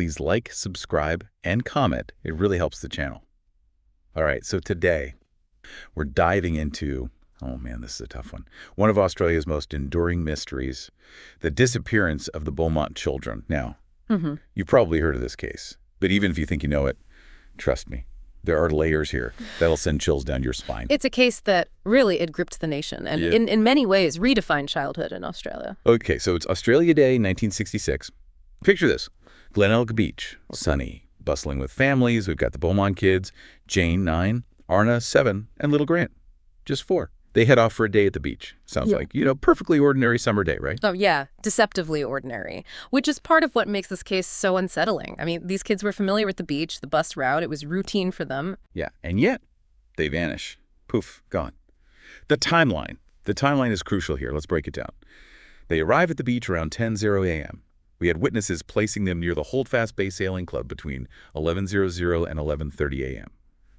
please like, subscribe, and comment. It really helps the channel. All right, so today we're diving into, oh man, this is a tough one of Australia's most enduring mysteries, the disappearance of the Beaumont children. Now, you've probably heard of this case, but even if you think you know it, trust me, there are layers here that'll send chills down your spine. It's a case that really, it gripped the nation and in many ways redefined childhood in Australia. Okay, so it's Australia Day, 1966. Picture this. Glenelg Beach, sunny, bustling with families. We've got the Beaumont kids, Jane, 9, Arnna, 7, and little Grant, just 4. They head off for a day at the beach. Sounds like, perfectly ordinary summer day, right? Oh, yeah. Deceptively ordinary, which is part of what makes this case so unsettling. I mean, these kids were familiar with the beach, the bus route. It was routine for them. Yeah, and yet they vanish. Poof, gone. The timeline. The timeline is crucial here. Let's break it down. They arrive at the beach around 10:00 a.m. We had witnesses placing them near the Holdfast Bay Sailing Club between 11:00 and 11:30 a.m.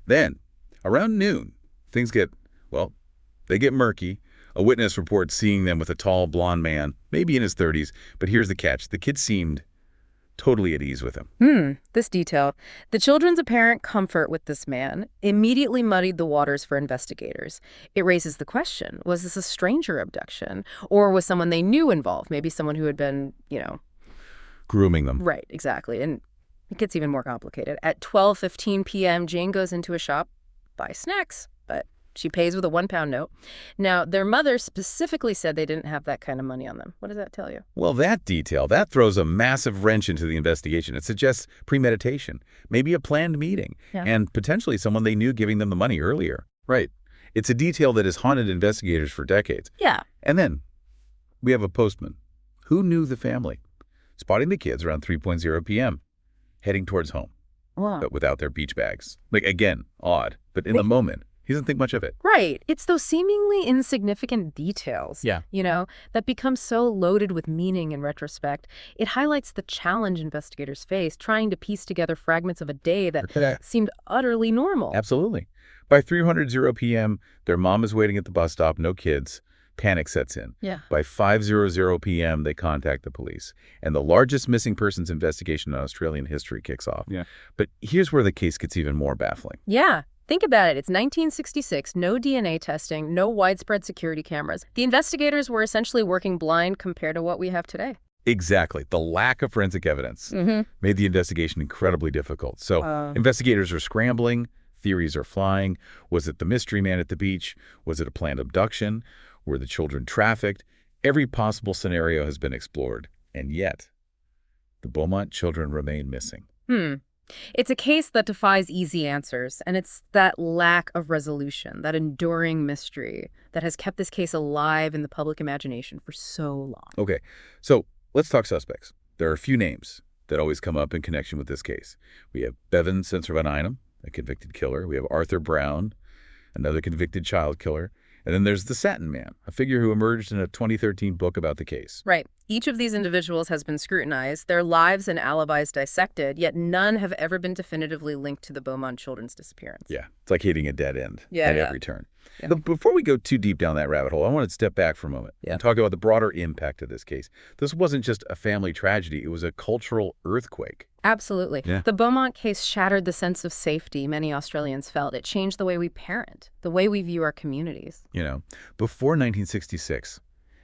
Then, around noon, things get, well, they get murky. A witness reports seeing them with a tall, blonde man, maybe in his 30s, but here's the catch. The kid seemed totally at ease with him. This detail. The children's apparent comfort with this man immediately muddied the waters for investigators. It raises the question, was this a stranger abduction? Or was someone they knew involved? Maybe someone who had been, Grooming them. Right, exactly. And it gets even more complicated. At 12:15 p.m., Jane goes into a shop, buys snacks, but she pays with a £1 note. Now, their mother specifically said they didn't have that kind of money on them. What does that tell you? Well, that detail, that throws a massive wrench into the investigation. It suggests premeditation, maybe a planned meeting, and potentially someone they knew giving them the money earlier. Right. It's a detail that has haunted investigators for decades. Yeah. And then we have a postman who knew the family, spotting the kids around 3:00 p.m., heading towards home, but without their beach bags. Like, again, odd, but in the moment, he doesn't think much of it. Right. It's those seemingly insignificant details, that become so loaded with meaning in retrospect. It highlights the challenge investigators face trying to piece together fragments of a day that seemed utterly normal. Absolutely. By 3:00 p.m., their mom is waiting at the bus stop, no kids. Panic sets in. By 5:00 p.m., they contact the police, and the largest missing persons investigation in Australian history kicks off. But here's where the case gets even more baffling. Think about it. It's 1966, no DNA testing, no widespread security cameras. The investigators were essentially working blind compared to what we have today. Exactly. The lack of forensic evidence made the investigation incredibly difficult. So investigators are scrambling. Theories are flying. Was it the mystery man at the beach? Was it a planned abduction? Were the children trafficked? Every possible scenario has been explored. And yet, the Beaumont children remain missing. It's a case that defies easy answers, and it's that lack of resolution, that enduring mystery that has kept this case alive in the public imagination for so long. Okay, so let's talk suspects. There are a few names that always come up in connection with this case. We have Bevan Spencer von Einem, a convicted killer. We have Arthur Brown, another convicted child killer. And then there's the Satin Man, a figure who emerged in a 2013 book about the case. Right. Each of these individuals has been scrutinized, their lives and alibis dissected, yet none have ever been definitively linked to the Beaumont children's disappearance. Yeah, it's like hitting a dead end at every turn. But before we go too deep down that rabbit hole, I want to step back for a moment and talk about the broader impact of this case. This wasn't just a family tragedy. It was a cultural earthquake. Absolutely. The Beaumont case shattered the sense of safety many Australians felt. It changed the way we parent, the way we view our communities. Before 1966,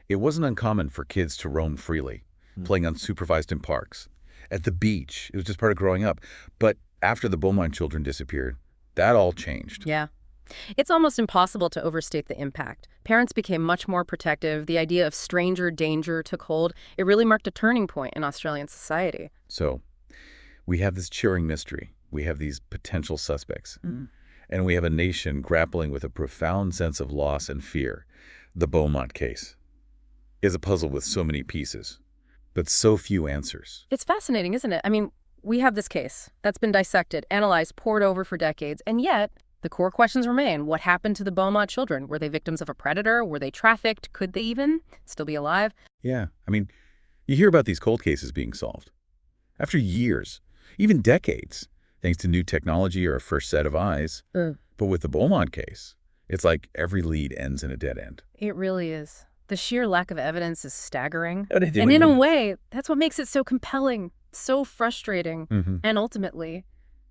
it wasn't uncommon for kids to roam freely, playing unsupervised in parks. At the beach, it was just part of growing up. But after the Beaumont children disappeared, that all changed. It's almost impossible to overstate the impact. Parents became much more protective. The idea of stranger danger took hold. It really marked a turning point in Australian society. So we have this chilling mystery. We have these potential suspects. And we have a nation grappling with a profound sense of loss and fear. The Beaumont case is a puzzle with so many pieces, but so few answers. It's fascinating, isn't it? I mean, we have this case that's been dissected, analyzed, pored over for decades, and yet the core questions remain. What happened to the Beaumont children? Were they victims of a predator? Were they trafficked? Could they even still be alive? Yeah, I mean, you hear about these cold cases being solved after years, even decades, thanks to new technology or a first set of eyes. But with the Beaumont case, it's like every lead ends in a dead end. It really is. The sheer lack of evidence is staggering. And in a way, that's what makes it so compelling. So frustrating, and ultimately,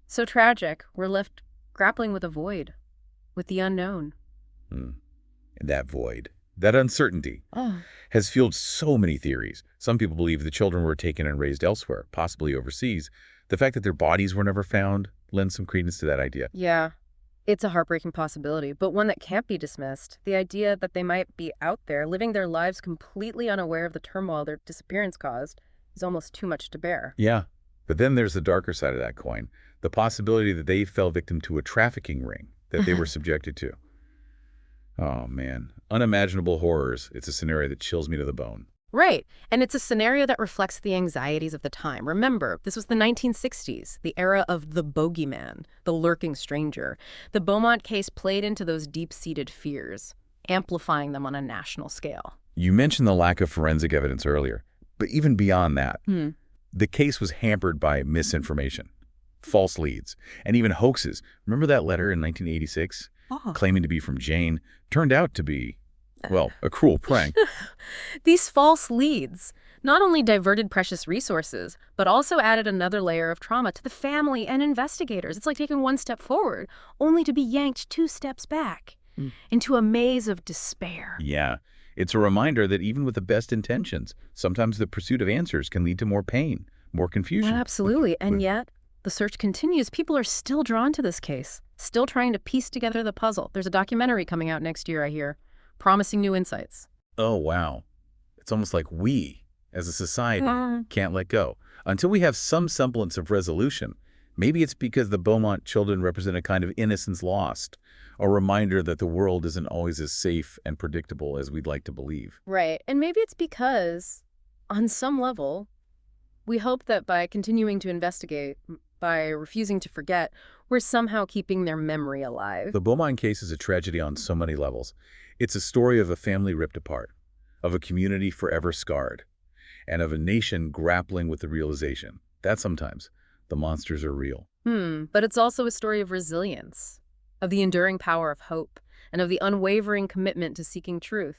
so tragic. We're left grappling with a void, with the unknown. And that void, that uncertainty, has fueled so many theories. Some people believe the children were taken and raised elsewhere, possibly overseas. The fact that their bodies were never found lends some credence to that idea. Yeah, it's a heartbreaking possibility, but one that can't be dismissed. The idea that they might be out there, living their lives completely unaware of the turmoil their disappearance caused, is almost too much to bear. Yeah, but then there's the darker side of that coin, the possibility that they fell victim to a trafficking ring that they were subjected to. Oh, man. Unimaginable horrors. It's a scenario that chills me to the bone. Right. And it's a scenario that reflects the anxieties of the time. Remember, this was the 1960s, the era of the bogeyman, the lurking stranger. The Beaumont case played into those deep-seated fears, amplifying them on a national scale. You mentioned the lack of forensic evidence earlier, but even beyond that, the case was hampered by misinformation, false leads, and even hoaxes. Remember that letter in 1986? Claiming to be from Jane, turned out to be, well, a cruel prank. These false leads not only diverted precious resources, but also added another layer of trauma to the family and investigators. It's like taking one step forward, only to be yanked 2 steps back into a maze of despair. Yeah, it's a reminder that even with the best intentions, sometimes the pursuit of answers can lead to more pain, more confusion. Absolutely, and yet the search continues. People are still drawn to this case, still trying to piece together the puzzle. There's a documentary coming out next year, I hear, promising new insights. Oh, wow. It's almost like we, as a society, can't let go. Until we have some semblance of resolution. Maybe it's because the Beaumont children represent a kind of innocence lost, a reminder that the world isn't always as safe and predictable as we'd like to believe. Right. And maybe it's because, on some level, we hope that by continuing to investigate, by refusing to forget, we're somehow keeping their memory alive. The Beaumont case is a tragedy on so many levels. It's a story of a family ripped apart, of a community forever scarred, and of a nation grappling with the realization that sometimes the monsters are real. But it's also a story of resilience, of the enduring power of hope, and of the unwavering commitment to seeking truth,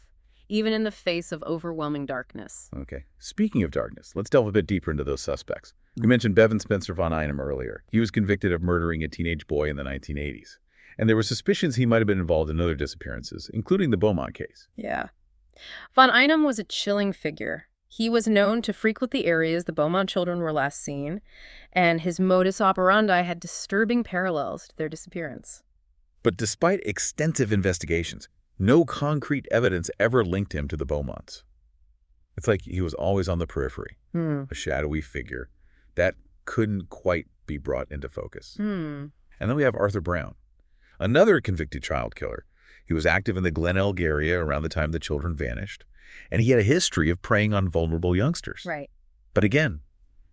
even in the face of overwhelming darkness. Okay. Speaking of darkness, let's delve a bit deeper into those suspects. We mentioned Bevan Spencer von Einem earlier. He was convicted of murdering a teenage boy in the 1980s. And there were suspicions he might have been involved in other disappearances, including the Beaumont case. Yeah. Von Einem was a chilling figure. He was known to frequent the areas the Beaumont children were last seen, and his modus operandi had disturbing parallels to their disappearance. But despite extensive investigations, no concrete evidence ever linked him to the Beaumonts. It's like he was always on the periphery, a shadowy figure that couldn't quite be brought into focus. And then we have Arthur Brown, another convicted child killer. He was active in the Glenelg area around the time the children vanished, and he had a history of preying on vulnerable youngsters. Right. But again,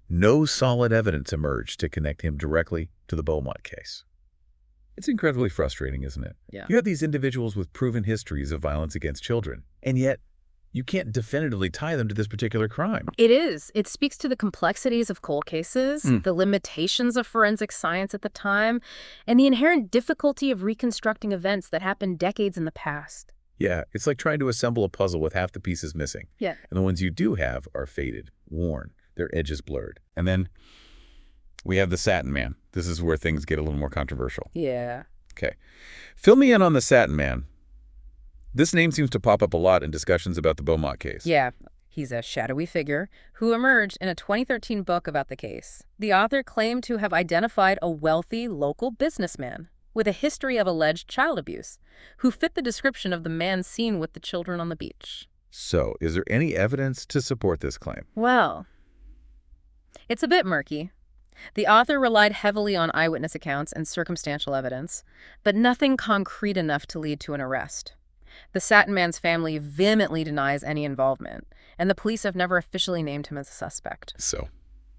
no solid evidence emerged to connect him directly to the Beaumont case. It's incredibly frustrating, isn't it? Yeah. You have these individuals with proven histories of violence against children, and yet you can't definitively tie them to this particular crime. It is. It speaks to the complexities of cold cases, the limitations of forensic science at the time, and the inherent difficulty of reconstructing events that happened decades in the past. Yeah, it's like trying to assemble a puzzle with half the pieces missing. Yeah. And the ones you do have are faded, worn, their edges blurred. And then we have the Satin Man. This is where things get a little more controversial. Yeah. Okay. Fill me in on the Satin Man. This name seems to pop up a lot in discussions about the Beaumont case. Yeah. He's a shadowy figure who emerged in a 2013 book about the case. The author claimed to have identified a wealthy local businessman with a history of alleged child abuse who fit the description of the man seen with the children on the beach. So, is there any evidence to support this claim? Well, it's a bit murky. The author relied heavily on eyewitness accounts and circumstantial evidence, but nothing concrete enough to lead to an arrest. The Satin Man's family vehemently denies any involvement, and the police have never officially named him as a suspect. So,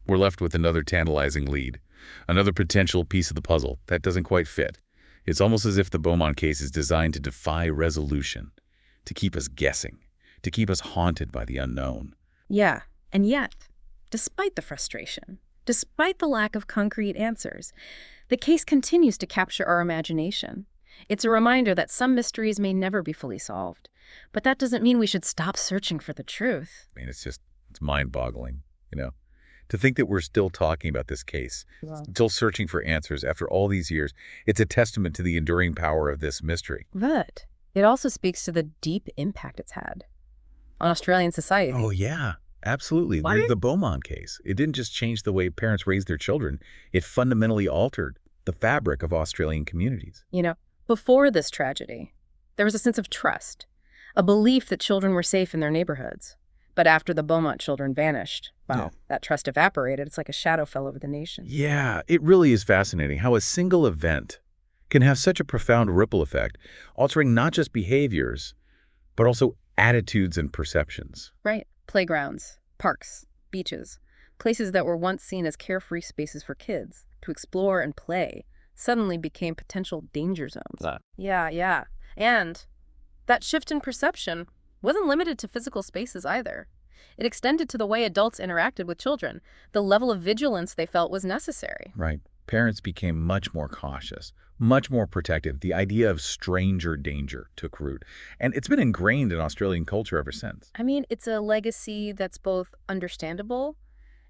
we're left with another tantalizing lead, another potential piece of the puzzle that doesn't quite fit. It's almost as if the Beaumont case is designed to defy resolution, to keep us guessing, to keep us haunted by the unknown. Yeah, and yet, despite the frustration, despite the lack of concrete answers, the case continues to capture our imagination. It's a reminder that some mysteries may never be fully solved, but that doesn't mean we should stop searching for the truth. I mean, it's mind-boggling, To think that we're still talking about this case, still searching for answers after all these years, it's a testament to the enduring power of this mystery. But it also speaks to the deep impact it's had on Australian society. Oh, yeah, absolutely. The Beaumont case, it didn't just change the way parents raised their children. It fundamentally altered the fabric of Australian communities. You know, before this tragedy, there was a sense of trust, a belief that children were safe in their neighborhoods. But after the Beaumont children vanished, that trust evaporated. It's like a shadow fell over the nation. Yeah, it really is fascinating how a single event can have such a profound ripple effect, altering not just behaviors, but also attitudes and perceptions. Right. Playgrounds, parks, beaches, places that were once seen as carefree spaces for kids to explore and play suddenly became potential danger zones. Yeah. And that shift in perception wasn't limited to physical spaces either. It extended to the way adults interacted with children. The level of vigilance they felt was necessary. Right. Parents became much more cautious, much more protective. The idea of stranger danger took root. And it's been ingrained in Australian culture ever since. I mean, it's a legacy that's both understandable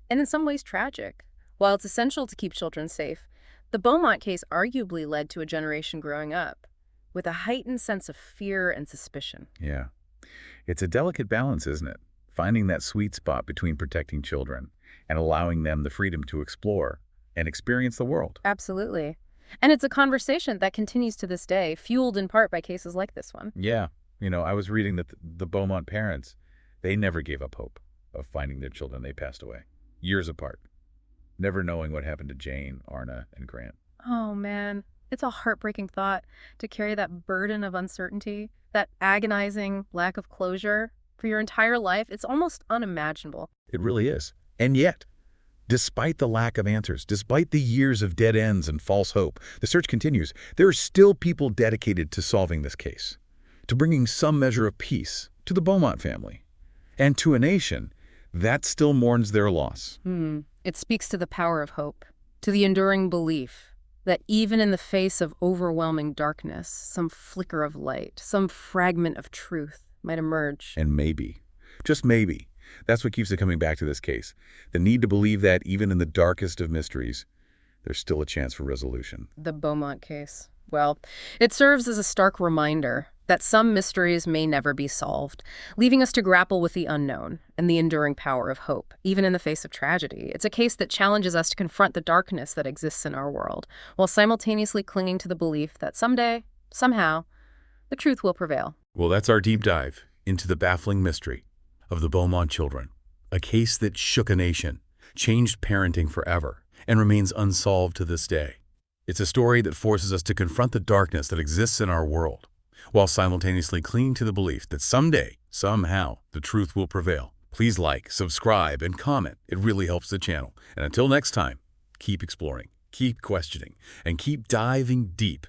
and in some ways tragic. While it's essential to keep children safe, the Beaumont case arguably led to a generation growing up with a heightened sense of fear and suspicion. Yeah. It's a delicate balance, isn't it? Finding that sweet spot between protecting children and allowing them the freedom to explore and experience the world. Absolutely. And it's a conversation that continues to this day, fueled in part by cases like this one. Yeah. I was reading that the Beaumont parents, they never gave up hope of finding their children. They passed away years apart, never knowing what happened to Jane, Arnna, and Grant. Oh, man. It's a heartbreaking thought to carry that burden of uncertainty, that agonizing lack of closure for your entire life. It's almost unimaginable. It really is. And yet, despite the lack of answers, despite the years of dead ends and false hope, the search continues. There are still people dedicated to solving this case, to bringing some measure of peace to the Beaumont family, and to a nation that still mourns their loss. It speaks to the power of hope, to the enduring belief that even in the face of overwhelming darkness, some flicker of light, some fragment of truth might emerge. And maybe, just maybe, that's what keeps it coming back to this case. The need to believe that even in the darkest of mysteries, there's still a chance for resolution. The Beaumont case. Well, it serves as a stark reminder that some mysteries may never be solved, leaving us to grapple with the unknown and the enduring power of hope, even in the face of tragedy. It's a case that challenges us to confront the darkness that exists in our world, while simultaneously clinging to the belief that someday, somehow, the truth will prevail. Well, that's our deep dive into the baffling mystery of the Beaumont children, a case that shook a nation, changed parenting forever, and remains unsolved to this day. It's a story that forces us to confront the darkness that exists in our world, while simultaneously clinging to the belief that someday, somehow, the truth will prevail. Please like, subscribe, and comment. It really helps the channel. And until next time, keep exploring, keep questioning, and keep diving deep